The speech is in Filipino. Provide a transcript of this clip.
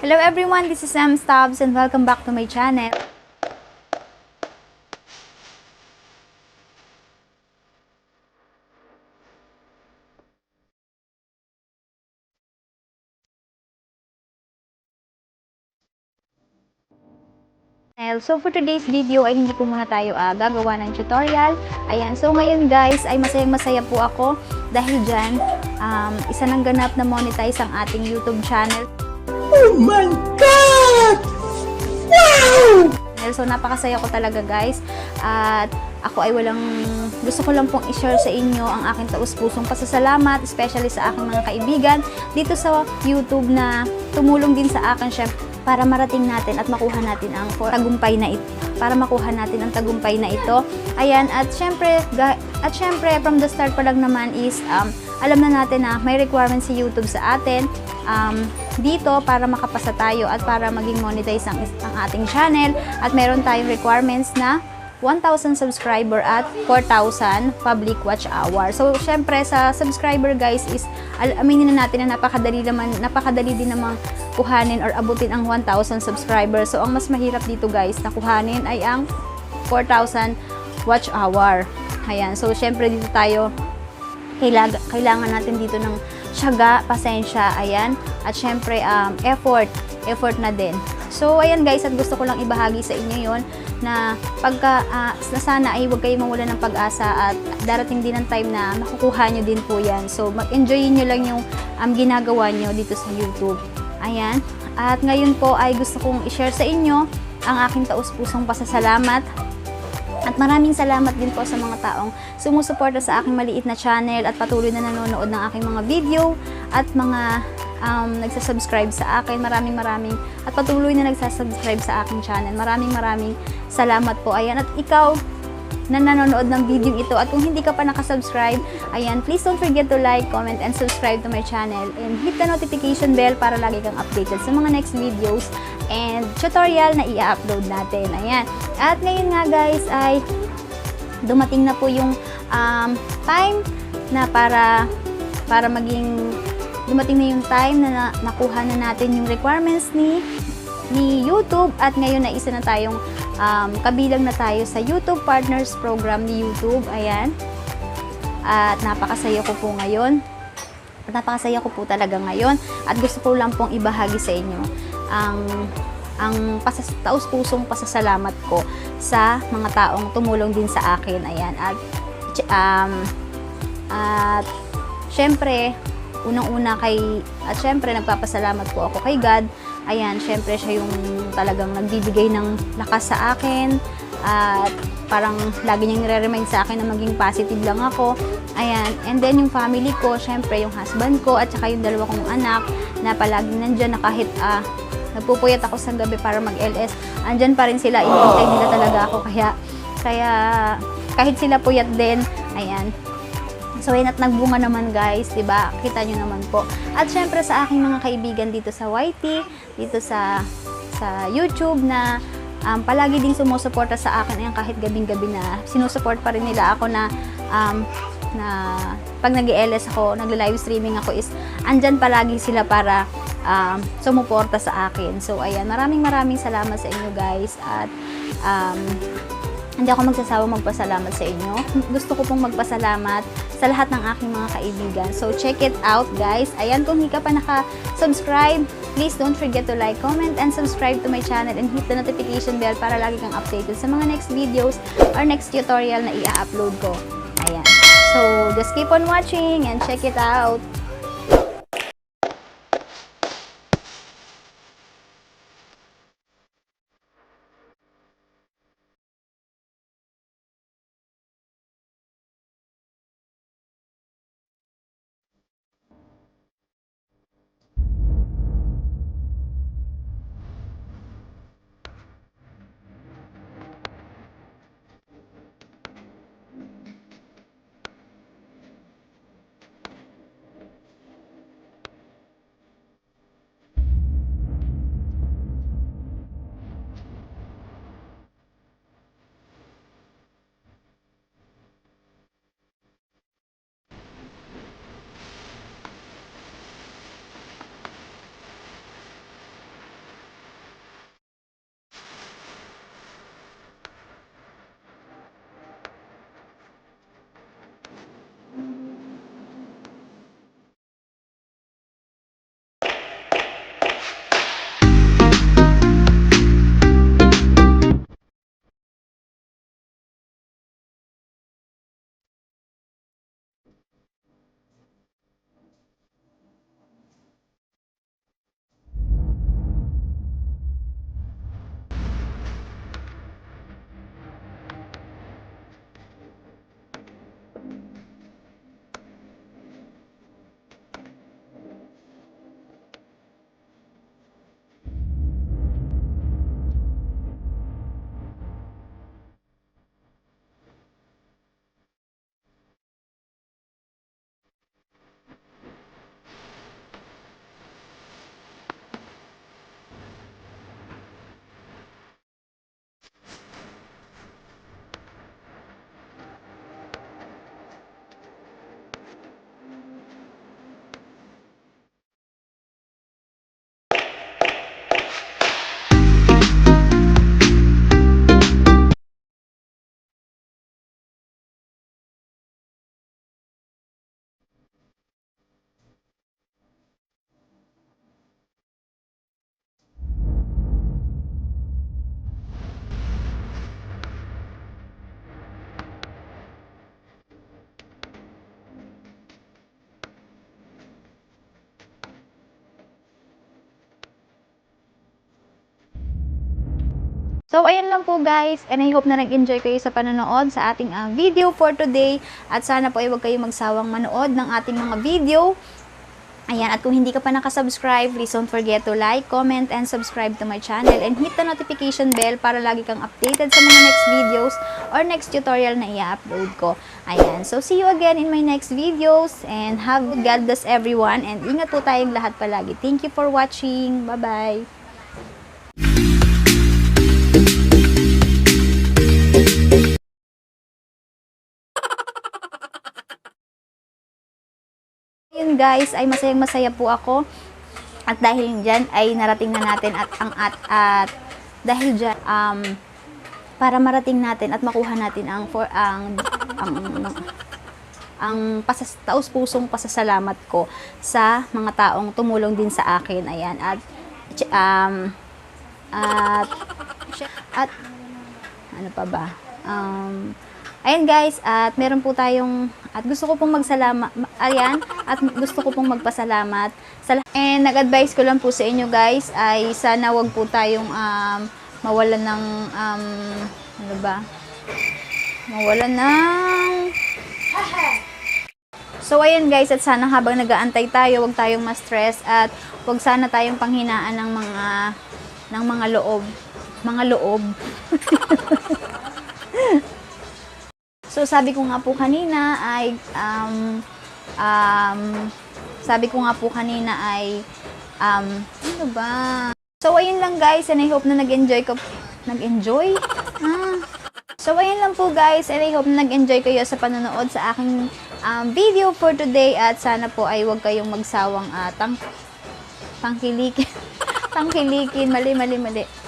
Hello everyone, this is Sam Stubbs and welcome back to my channel. So for today's video ay hindi po muna tayo gagawa ng tutorial. Ayan, so ngayon guys ay masayang-masaya po ako dahil dyan isa nang ganap na monetize ang ating YouTube channel. Oh my God! Wow! So napakasaya ko talaga guys at ako ay gusto ko lang pong i-share sa inyo ang aking taus-pusong pasasalamat, especially sa aking mga kaibigan dito sa YouTube na tumulong din sa akin syempre para marating natin at makuha natin ang tagumpay na ito. Para makuha natin ang tagumpay na ito. Ayan, at syempre from the start pa lang naman is alam na natin na may requirement si YouTube sa atin dito para makapasa tayo at para maging monetize ang ating channel, at meron tayong requirements na 1,000 subscriber at 4,000 public watch hour. So, syempre sa subscriber guys is aminin na natin na napakadali din namang kuhanin or abutin ang 1,000 subscribers. So, ang mas mahirap dito guys na kuhanin ay ang 4,000 watch hour. Ayan. So, syempre dito tayo kailangan natin dito ng tiyaga, pasensya, ayan. At syempre effort na din. So, ayan guys, at gusto ko lang ibahagi sa inyo yon na na sana ay huwag kayong mawala ng pag-asa at darating din ang time na makukuha nyo din po yan. So, mag-enjoy nyo lang yung ginagawa nyo dito sa YouTube. Ayan. At ngayon po ay gusto kong i-share sa inyo ang aking taus-pusong pasasalamat. At maraming salamat din po sa mga taong sumusuporta sa aking maliit na channel at patuloy na nanonood ng aking mga video at mga nagsasubscribe sa akin. Maraming at patuloy na nagsasubscribe sa aking channel. Maraming salamat po. Ayan, at ikaw na nanonood ng video ito at kung hindi ka pa nakasubscribe, ayan, please don't forget to like, comment, and subscribe to my channel and hit the notification bell para lagi kang updated sa mga next videos and tutorial na i-upload natin. Ayan. At ngayon nga guys ay dumating na po yung time na para dumating na yung time na nakuha na natin yung requirements ni YouTube, at ngayon na isa na tayong kabilang na tayo sa YouTube Partners Program ni YouTube. Ayan. At napakasaya ko po ngayon. At napakasaya ko po talaga ngayon. At gusto ko lang pong ibahagi sa inyo ang taus-pusong pasasalamat ko sa mga taong tumulong din sa akin. Ayan. At syempre, unang-una syempre nagpapasalamat po ako kay God. Ayan, syempre siya yung talagang nagbibigay ng lakas sa akin at parang lagi niyang nire-remind sa akin na maging positive lang ako. Ayan, and then yung family ko, syempre yung husband ko at saka yung dalawa kong anak na palaging nandyan na kahit nagpupuyat ako sa gabi para mag-LS, andyan pa rin sila, inintay nila talaga ako, kaya kahit sila puyat din, ayan. So, yun, at nagbunga naman guys, diba? Kita nyo naman po. At syempre sa aking mga kaibigan dito sa YT, dito sa YouTube na palagi ding sumusuporta sa akin, ayan, kahit gabing-gabi na sinusuport pa rin nila ako na pag nag-LS ako, nag-live streaming ako is andyan palagi sila para sumuporta sa akin. So, ayan, maraming salamat sa inyo guys, at hindi ako magsasawang magpasalamat sa inyo. Gusto ko pong magpasalamat sa lahat ng aking mga kaibigan. So, check it out, guys. Ayan, kung hindi ka pa naka-subscribe, please don't forget to like, comment, and subscribe to my channel and hit the notification bell para lagi kang updated sa mga next videos or next tutorial na i-upload ko. Ayan. So, just keep on watching and check it out. So, ayan lang po guys, and I hope na nag-enjoy kayo sa panonood sa ating video for today. At sana po ay huwag kayong magsawang manood ng ating mga video. Ayan, at kung hindi ka pa nakasubscribe, please don't forget to like, comment, and subscribe to my channel. And hit the notification bell para lagi kang updated sa mga next videos or next tutorial na i-upload ko. Ayan, so see you again in my next videos. And have God bless everyone. And ingat po tayong lahat palagi. Thank you for watching. Bye-bye. Yun guys, ay masayang-masaya po ako. At dahil diyan ay narating na natin at dahil diyan para marating natin at makuha natin ang taus-pusong pasasalamat ko sa mga taong tumulong din sa akin. Ayan, at ano pa ba? Ayan guys, at meron po tayong, at gusto ko pong magsalamat, ayan, at gusto ko pong magpasalamat sa and nag-advise ko lang po sa inyo guys, ay sana wag po tayong mawalan ng, ano ba? Mawalan ng, so ayan guys, at sana habang nag-aantay tayo, wag tayong ma-stress, at wag sana tayong panghinaan ng mga loob. So, sabi ko nga po kanina ay, ano ba? So, ayun lang guys, and I hope na nag-enjoy? So, ayun lang po guys, and I hope na nag-enjoy kayo sa panonood sa aking video for today, at sana po ay huwag kayong magsawang tangkilikin, mali.